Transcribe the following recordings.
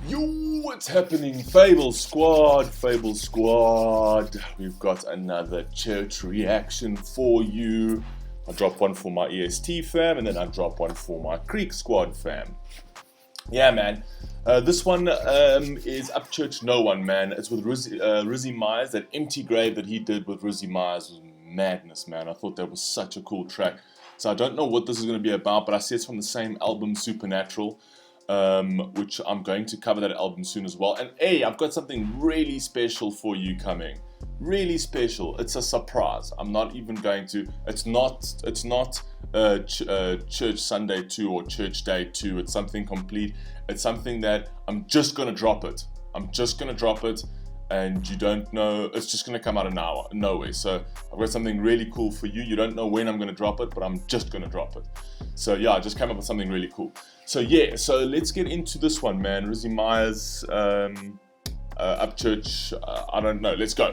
Yo, what's happening, FableSquad? We've got another church reaction for you. I dropped one for my EST fam, and then I dropped one for my Creek Squad fam. Yeah, man. This one is Upchurch No One, man. It's with Rizzi Myers. That empty grave that he did with Rizzi Myers was madness, man. I thought that was such a cool track. So I don't know what this is going to be about, but I see it's from the same album, Supernatural. Which I'm going to cover that album soon as well. And hey, I've got something really special for you coming. Really special. It's a surprise. I'm not even going to. It's not Church Sunday 2 or Church Day 2. It's something complete. It's something that I'm just gonna drop it. I'm just gonna drop it, and you don't know. It's just gonna come out of nowhere. So I've got something really cool for you. You don't know when I'm gonna drop it, but I'm just gonna drop it. So yeah, I just came up with something really cool. So yeah, so let's get into this one, man. Rizzi Myers, Upchurch, I don't know. Let's go.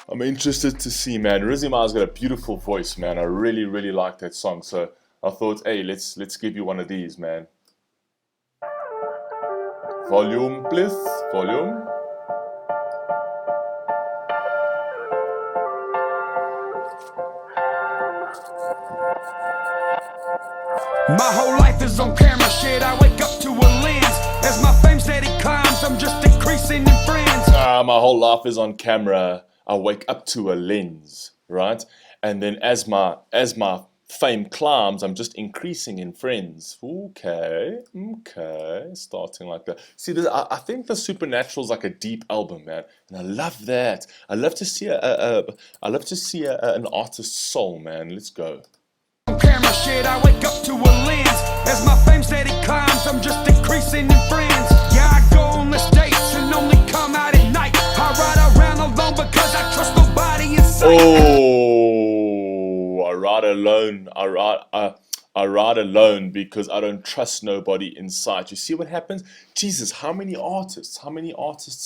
I'm interested to see, man. Rizzi Myers got a beautiful voice, man. I really, really like that song. So I thought, hey, let's give you one of these, man. Volume, please. Volume. My whole life is on camera shit. I wake up to a lens. As my fame steady climbs, I'm just increasing in friends. My whole life is on camera. I wake up to a lens, right? And then as my fame climbs, I'm just increasing in friends. Okay, starting like that. See, I think the Supernatural's like a deep album, man, and I love that. I love to see an artist's soul, man. Let's go. Camera shit, I wake up to a lens. As my fame steady climbs, I'm just increasing in friends. Yeah, I go on the dates and only come out at night. I ride around alone because I trust nobody in sight. Oh, I ride alone because I don't trust nobody in sight. You see what happens? Jesus, how many artists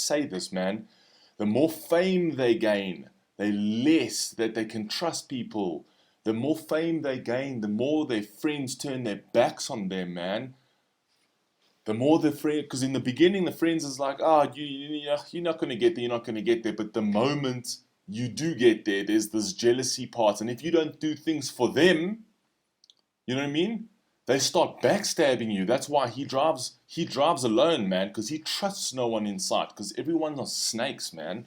say this, man? The more fame they gain, the less that they can trust people. The more fame they gain, the more their friends turn their backs on them, man. The more the friend, because in the beginning the friends is like, you're not going to get there, But the moment you do get there, there's this jealousy part. And if you don't do things for them, you know what I mean? They start backstabbing you. That's why he drives alone, man, because he trusts no one in sight, because everyone are snakes, man.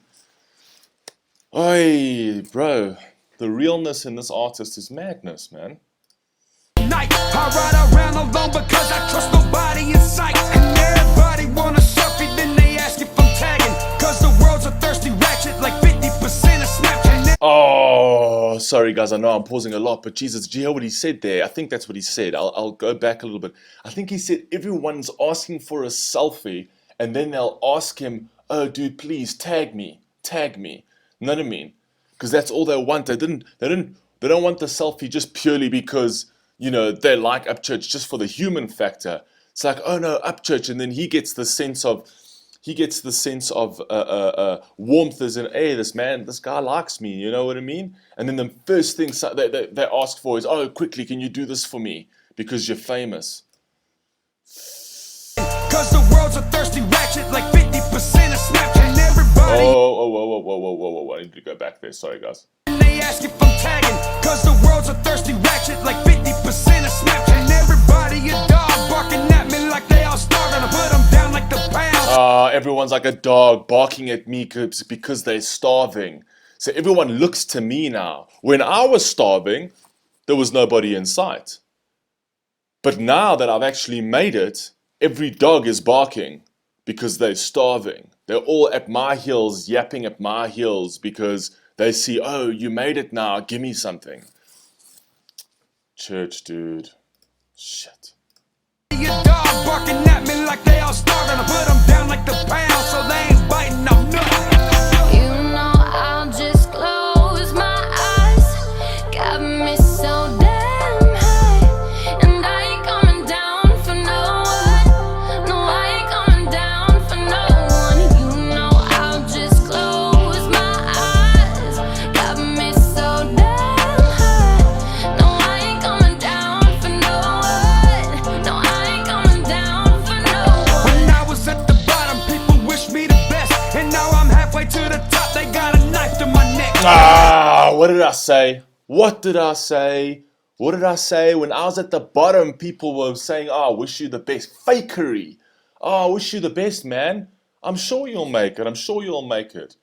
Oi, bro. The realness in this artist is madness, man. Night, I ride around alone because I trust nobody in sight. And everybody wanna selfie, then they ask if I'm tagging. Cause the world's a thirsty ratchet, like 50% of Snapchat. Oh, sorry guys, I know I'm pausing a lot, but Jesus, do you hear what he said there? I think that's what he said. I'll go back a little bit. I think he said everyone's asking for a selfie, and then they'll ask him, oh dude, please tag me. You know what I mean? Because that's all they want. They don't want the selfie just purely because, you know, they like Upchurch just for the human factor. It's like, oh no, Upchurch, and then he gets the sense of warmth as in, hey, this guy likes me, you know what I mean? And then the first thing they ask for is, oh, quickly, can you do this for me? Because you're famous. Cause the world's a thirsty ratchet, like 50% of Snapchat, and everybody. Whoa, I need to go back there, sorry guys. And they ask if I'm tagging, cause the world's a thirsty ratchet, like 50% of Snapchat, and everybody a dog barking at me like they all starving. I put them down like the pound. Everyone's like a dog barking at me because they're starving. So everyone looks to me now. When I was starving, there was nobody in sight. But now that I've actually made it, every dog is barking because they're starving. They're all at my heels, yapping at my heels because they see, oh, you made it now, give me something. Church, dude. Shit. Your dog barking at me like they all starving. I put them down like the pound, so they ain't biting off nothing. You know I'll just close my eyes. Got me so damn high, and I ain't coming down for no one. No, I ain't coming down for no one. You know I'll just close my eyes. Got me so damn high. No, I ain't coming down for no one. No, I ain't coming down for no one. What did I say? What did I say? What did I say? When I was at the bottom, people were saying, I wish you the best. Fakery. I wish you the best, man. I'm sure you'll make it. I'm sure you'll make it.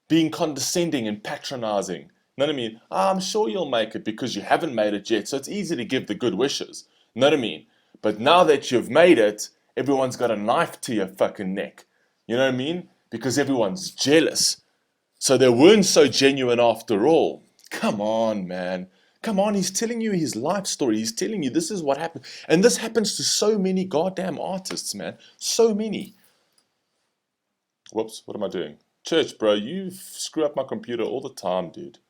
Being condescending and patronizing. You know what I mean? I'm sure you'll make it because you haven't made it yet, so it's easy to give the good wishes. You know what I mean? But now that you've made it, everyone's got a knife to your fucking neck. You know what I mean? Because everyone's jealous. So they weren't so genuine after all. Come on, man. Come on, he's telling you his life story. He's telling you this is what happened. And this happens to so many goddamn artists, man. So many. Whoops, what am I doing? Church, bro, you screw up my computer all the time, dude.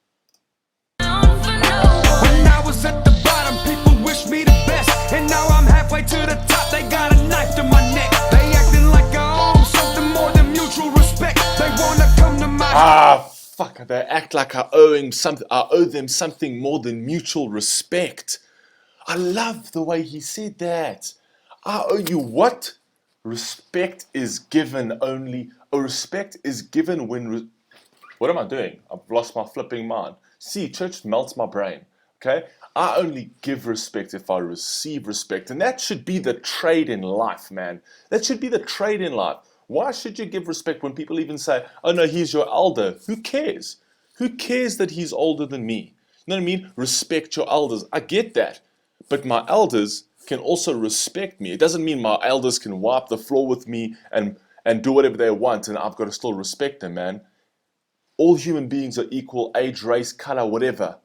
When I was at the bottom, people wished me the best. And now I'm halfway to the top, they got a knife to my neck. They acting like I own something more than mutual respect. They wanna come to my Fuck, they act like I owe them something more than mutual respect. I love the way he said that. I owe you what? Respect is given only. Respect is given when. What am I doing? I've lost my flipping mind. See, church melts my brain. Okay? I only give respect if I receive respect. And that should be the trade in life, man. That should be the trade in life. Why should you give respect when people even say, oh no, he's your elder? Who cares? Who cares that he's older than me? You know what I mean? Respect your elders. I get that. But my elders can also respect me. It doesn't mean my elders can wipe the floor with me and do whatever they want and I've got to still respect them, man. All human beings are equal, age, race, color, whatever.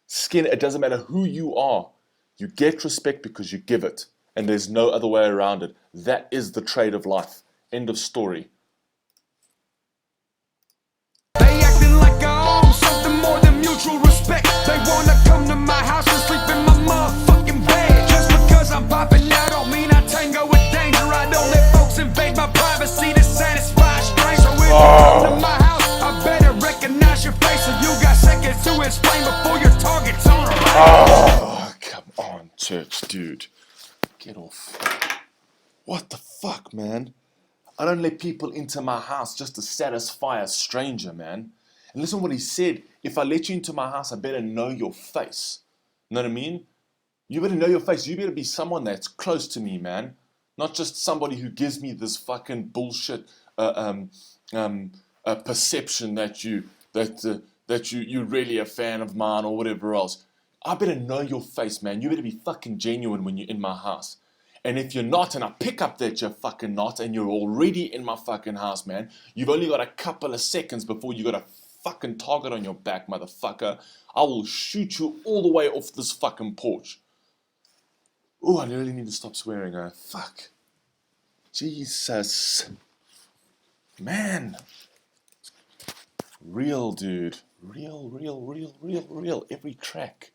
Skin, it doesn't matter who you are. You get respect because you give it. And there's no other way around it. That is the trade of life. End of story. They acting like I own something more than mutual respect. They wanna come to my house and sleep in my motherfucking bed. Just because I'm popping out don't mean I tango with danger. I don't let folks invade my privacy to satisfy a stranger. So if you come to my house, I better recognize your face. So you got seconds to explain before your target's on a range. Oh, come on, church, dude. Get off. What the fuck, man? I don't let people into my house just to satisfy a stranger, man. And listen to what he said. If I let you into my house, I better know your face. You know what I mean? You better know your face. You better be someone that's close to me, man. Not just somebody who gives me this fucking bullshit perception that you're really a fan of mine or whatever else. I better know your face, man. You better be fucking genuine when you're in my house. And if you're not, and I pick up that you're fucking not, and you're already in my fucking house, man, you've only got a couple of seconds before you got a fucking target on your back, motherfucker. I will shoot you all the way off this fucking porch. Oh, I really need to stop swearing, fuck. Jesus. Man. Real, dude. Real. Every track.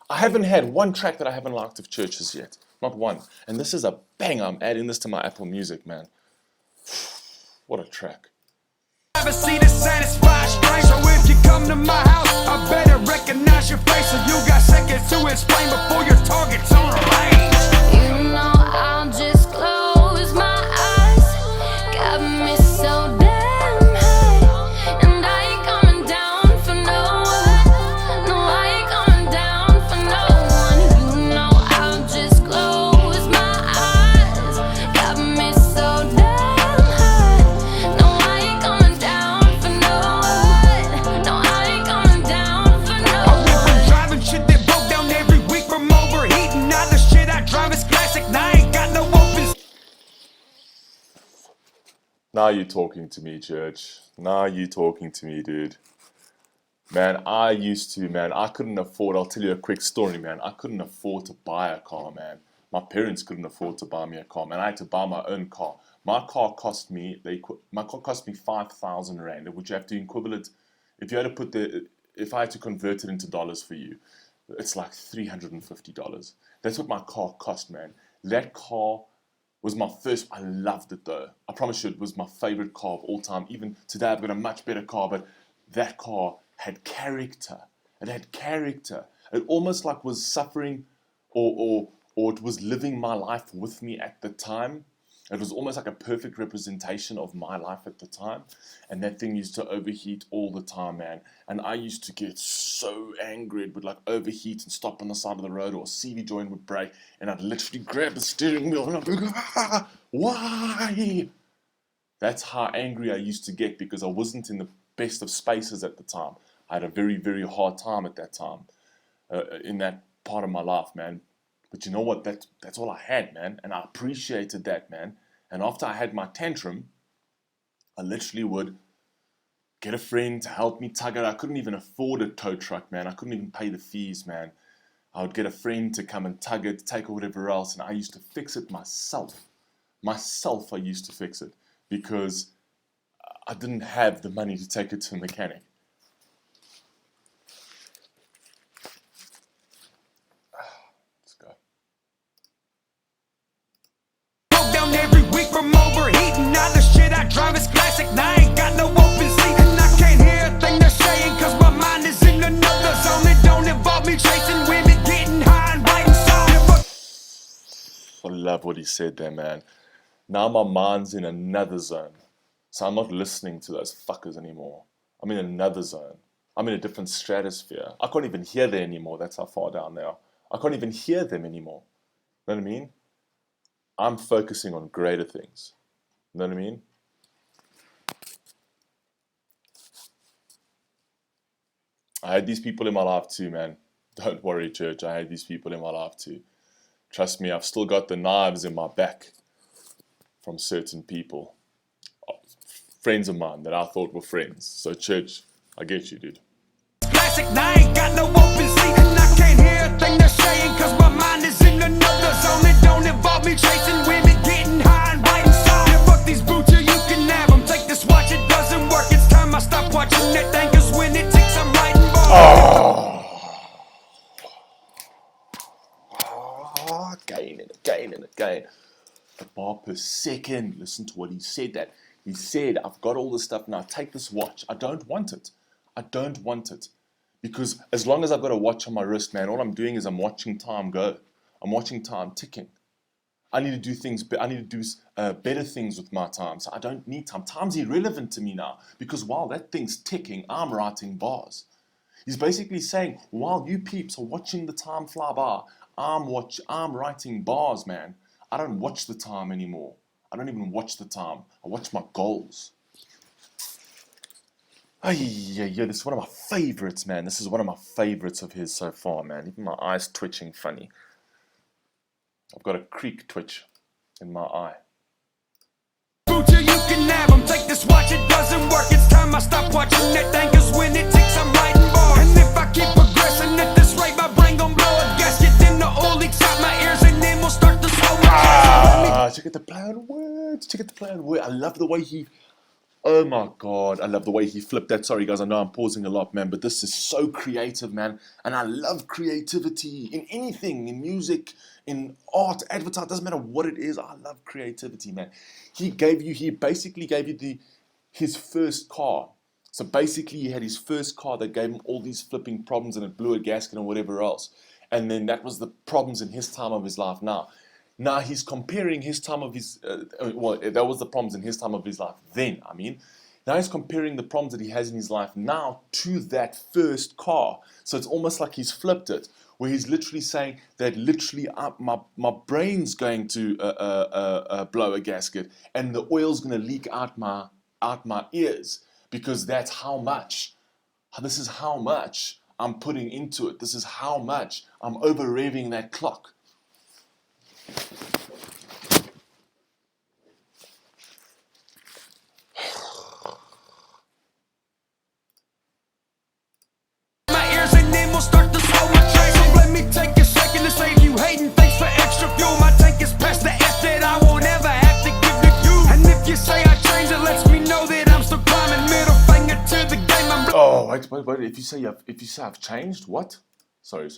I haven't had one track that I haven't liked of Churches yet. Not one. And this is a bang. I'm adding this to my Apple Music, man. What a track. Privacy to satisfy a stranger. So if you come to my house, I better recognize your face. So you got seconds to explain before your target's on a range. You know I'll just close my eyes. Got me so damn high, and I ain't coming down for no one. No, I ain't coming down for no one. You know I'll just close my eyes. Got me so damn high. No, I ain't coming down for no one. No, I ain't coming down for no I went from one. driving shit that broke down every week from overheating. Now the shit I drive is classic. Now I ain't got no open. Now you're talking to me, church. Now you're talking to me, dude. Man, I couldn't afford, I'll tell you a quick story, man. I couldn't afford to buy a car, man. My parents couldn't afford to buy me a car, man. I had to buy my own car. My car cost me 5,000 Rand, which you have to equivalent, if I had to convert it into dollars for you, it's like $350. That's what my car cost, man. That car was my first. I loved it though. I promise you, it was my favorite car of all time. Even today, I've got a much better car, but that car had character. It had character. It almost like was suffering, or it was living my life with me at the time. It was almost like a perfect representation of my life at the time. And that thing used to overheat all the time, man. And I used to get so angry. It would like overheat and stop on the side of the road, or a CV joint would break. And I'd literally grab the steering wheel and I'd be like, why? That's how angry I used to get, because I wasn't in the best of spaces at the time. I had a very, very hard time at that time, in that part of my life, man. But you know what? That's all I had, man. And I appreciated that, man. And after I had my tantrum, I literally would get a friend to help me tug it. I couldn't even afford a tow truck, man. I couldn't even pay the fees, man. I would get a friend to come and tug it, take or whatever else, and I used to fix it myself. Myself, I used to fix it, because I didn't have the money to take it to a mechanic. Let's go. Down every week from overheating. Now the shit I drive is classic. Now I ain't got no open seat, and I can't hear a thing they're saying, cause my mind is in another zone. It don't involve me chasing women, getting high and writing songs. I love what he said there, man. Now my mind's in another zone. So I'm not listening to those fuckers anymore. I'm in another zone. I'm in a different stratosphere. I can't even hear them anymore. That's how far down they are. I can't even hear them anymore. You know what I mean? I'm focusing on greater things. You know what I mean? I had these people in my life too, man. Don't worry, church. I had these people in my life too. Trust me, I've still got the knives in my back from certain people. Friends of mine that I thought were friends. So church, I get you, dude. Classic, now I ain't got no open seat, and I can't hear a thing they're saying, cause my mind is in another zone. It don't involve me chasing women, getting high and writing songs. Yeah, fuck these boots, you can have them. Take this watch, it doesn't work. It's time I stop watching that thing, cause when it ticks, I'm writing bars. Again and again and again. A bar per second. Listen to what he said. That he said, I've got all this stuff now. Take this watch. I don't want it. I don't want it. Because as long as I've got a watch on my wrist, man, all I'm doing is I'm watching time go. I'm watching time ticking. I need to do things. I need to do better things with my time. So I don't need time. Time's irrelevant to me now, because while that thing's ticking, I'm writing bars. He's basically saying, while you peeps are watching the time fly by, I'm writing bars, man. I don't watch the time anymore. I don't even watch the time. I watch my goals. Yeah, this is one of my favorites, man. This is one of my favorites of his so far, man. Even my eye's twitching funny. I've got a creak twitch in my eye. Boots, you can have them. Take this watch, it doesn't work. It's time I stop watching that thing, cause when it ticks, I'm writing bars. And if I keep progressing at this rate, my brain gon' blow a gasket. Then the oil leaks out my ears, and then we'll start to slow my Check out the play on words. Check out the play on words. I love the way he... Oh my God, I love the way he flipped that. Sorry guys, I know I'm pausing a lot, man, but this is so creative, man. And I love creativity in anything, in music, in art, advertising, doesn't matter what it is. I love creativity, man. He basically gave you his first car. So basically he had his first car that gave him all these flipping problems, and it blew a gasket and whatever else. And then that was the problems in his time of his life now. Now he's comparing his time of his, that was the problems in his time of his life then, Now he's comparing the problems that he has in his life now to that first car. So it's almost like he's flipped it, where he's literally saying that literally my brain's going to blow a gasket, and the oil's going to leak out my ears, because that's how much, this is how much I'm putting into it. This is how much I'm over-revving that clock. my ears, and then we'll start to slow my train. So let me take a second to save you hating. Thanks for extra fuel. My tank is past the F that I won't ever have to give to you. And if you say I changed, it lets me know that I'm still climbing. Middle finger to the game. I'm Oh, wait. If you say I've changed, what? Sorry.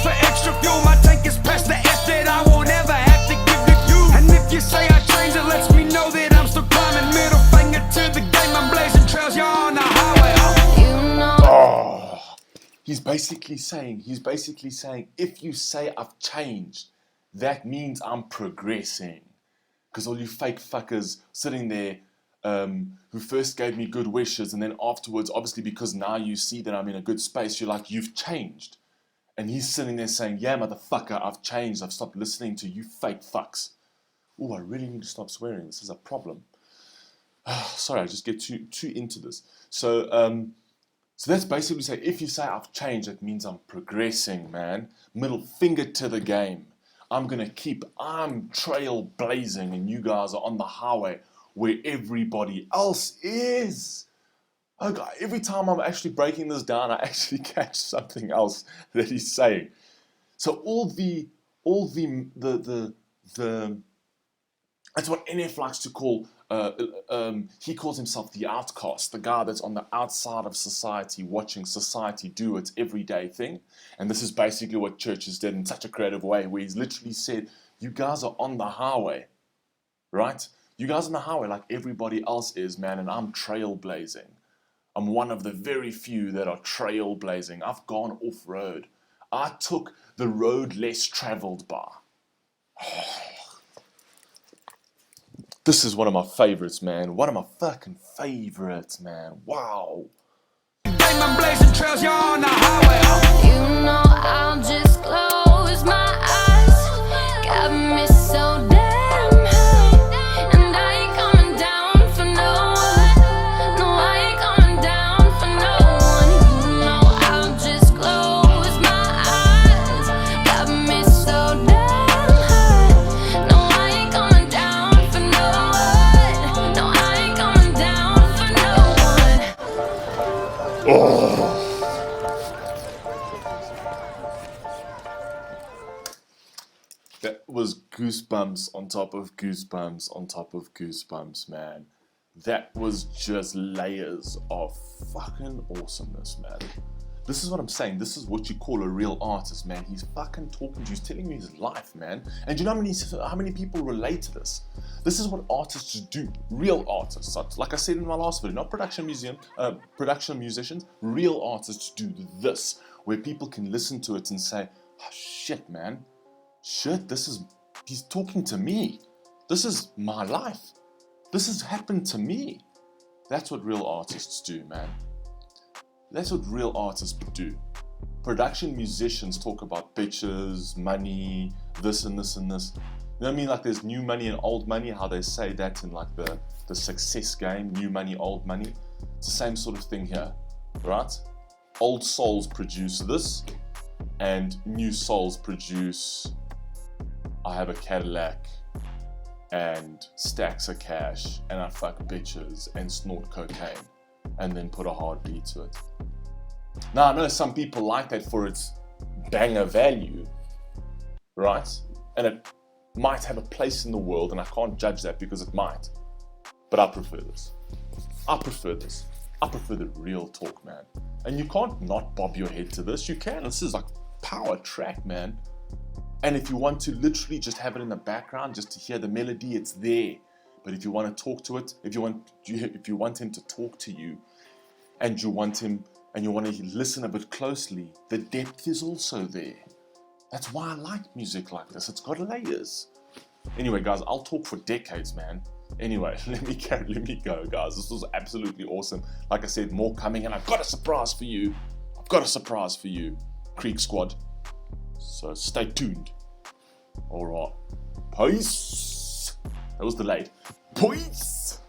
for extra fuel. My tank is past the F that I won't ever have to give to you. And if you say I changed, it lets me know that I'm still climbing. Middle finger to the game. I'm blazing trails. You're on the highway. He's basically saying, if you say I've changed, that means I'm progressing. Because all you fake fuckers sitting there who first gave me good wishes, and then afterwards, obviously because now you see that I'm in a good space, you're like, you've changed. And he's sitting there saying, yeah, motherfucker, I've changed. I've stopped listening to you fake fucks. Oh, I really need to stop swearing. This is a problem. Sorry, I just get too into this. So that's basically say, if you say I've changed, it means I'm progressing, man. Middle finger to the game. I'm trailblazing, and you guys are on the highway where everybody else is. Okay, every time I'm actually breaking this down, I actually catch something else that he's saying. So that's what NF likes to call, he calls himself the outcast, the guy that's on the outside of society, watching society do its everyday thing. And this is basically what churches did in such a creative way, where he's literally said, you guys are on the highway, right? You guys are on the highway like everybody else is, man, and I'm trailblazing. I'm one of the very few that are trailblazing. I've gone off-road. I took the road less traveled by. This is one of my favorites, man. One of my fucking favorites, man. Wow. Diamond blazing trails, you're on the highway. You know I'll just close my eyes. Got me so damn high, and I ain't coming down for no one. No, I ain't coming down for no one. You know I'll just close my eyes. Got me so damn high. No, I ain't coming down for no one. No, I ain't coming down for no one. Oh. That was goosebumps on top of goosebumps on top of goosebumps, man. That was just layers of fucking awesomeness, man. This is what I'm saying. This is what you call a real artist, man. He's fucking talking to you. He's telling you his life, man. And do you know how many people relate to this? This is what artists do. Real artists. Like I said in my last video, not production musicians. Real artists do this, where people can listen to it and say, oh, shit, man. Shit, he's talking to me. This is my life. This has happened to me. That's what real artists do, man. That's what real artists do. Production musicians talk about bitches, money, this and this and this. You know what I mean? Like there's new money and old money, how they say that in like the success game, new money, old money. It's the same sort of thing here, right? Old souls produce this, and new souls produce, I have a Cadillac and stacks of cash, and I fuck bitches and snort cocaine, and then put a hard beat to it. Now, I know some people like that for its banger value, right? And it might have a place in the world, and I can't judge that because it might. But I prefer this. I prefer this. I prefer the real talk, man. And you can't not bob your head to this. You can. This is like power track, man. And if you want to literally just have it in the background, just to hear the melody, it's there. But if you want to talk to it, if you want him to talk to you, and you want to listen a bit closely, the depth is also there. That's why I like music like this. It's got layers. Anyway, guys, I'll talk for decades, man. Anyway, let me go, guys. This was absolutely awesome. Like I said, more coming, and I've got a surprise for you. Creek Squad. So stay tuned. All right. Peace. That was delayed. Peace.